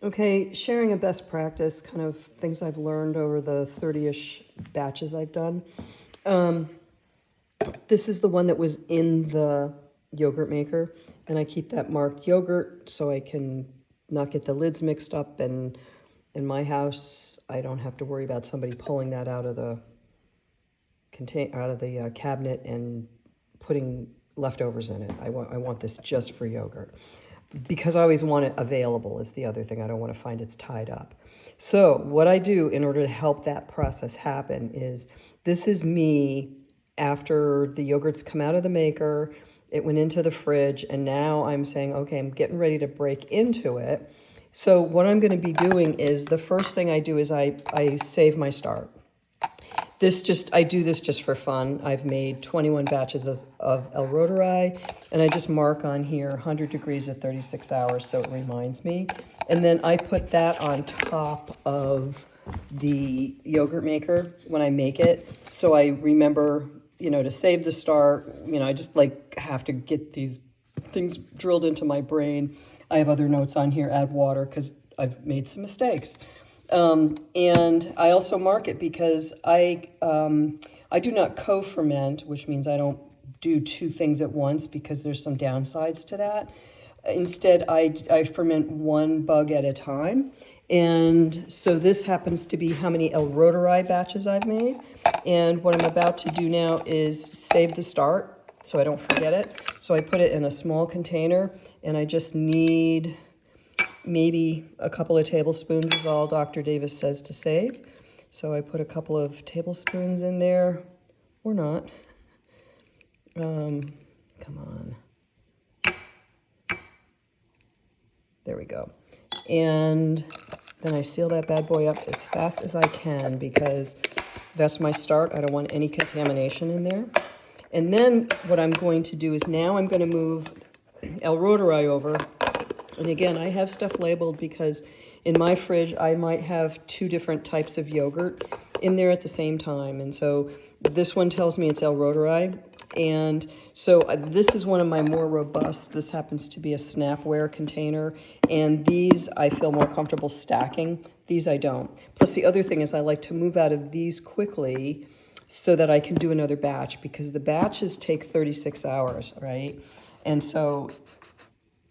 Okay, sharing a best practice, kind of things I've learned over the 30-ish batches I've done. This is the one that was in the yogurt maker, and I keep that marked yogurt so I can not get the lids mixed up, and in my house, I don't have to worry about somebody pulling that out of the cabinet and putting leftovers in it. I want this just for yogurt. Because I always want it available is the other thing. I don't want to find it's tied up. So what I do in order to help that process happen is, this is me after the yogurt's come out of the maker, it went into the fridge, and now I'm saying, okay, I'm getting ready to break into it. So what I'm going to be doing is, the first thing I do is I save my start. I do this just for fun. I've made 21 batches of El Rotary, and I just mark on here 100 degrees at 36 hours, so it reminds me. And then I put that on top of the yogurt maker when I make it, so I remember, to save the start. I just have to get these things drilled into my brain. I have other notes on here, add water, because I've made some mistakes. And I also mark it because I do not co-ferment, which means I don't do two things at once, because there's some downsides to that. Instead, I ferment one bug at a time. And so this happens to be how many El Rotary batches I've made. And what I'm about to do now is save the start so I don't forget it. So I put it in a small container, and I just need maybe a couple of tablespoons is all Dr. Davis says to save. So I put a couple of tablespoons in there, or not. Come on. There we go. And then I seal that bad boy up as fast as I can, because that's my start. I don't want any contamination in there. And then what I'm going to do is, now I'm going to move El Rotary over. And again, I have stuff labeled because in my fridge, I might have two different types of yogurt in there at the same time. And so this one tells me it's El Rotary. And so this is one of my more robust. This happens to be a Snapware container. And these I feel more comfortable stacking. These I don't. Plus the other thing is, I like to move out of these quickly so that I can do another batch, because the batches take 36 hours, right? And so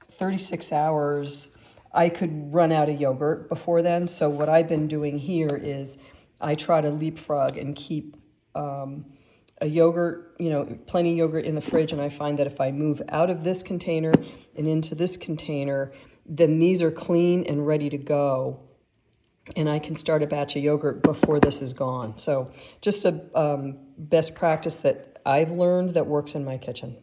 36 hours, I could run out of yogurt before then. So what I've been doing here is I try to leapfrog and keep a yogurt, plenty of yogurt in the fridge. And I find that if I move out of this container and into this container, then these are clean and ready to go. And I can start a batch of yogurt before this is gone. So just a best practice that I've learned that works in my kitchen.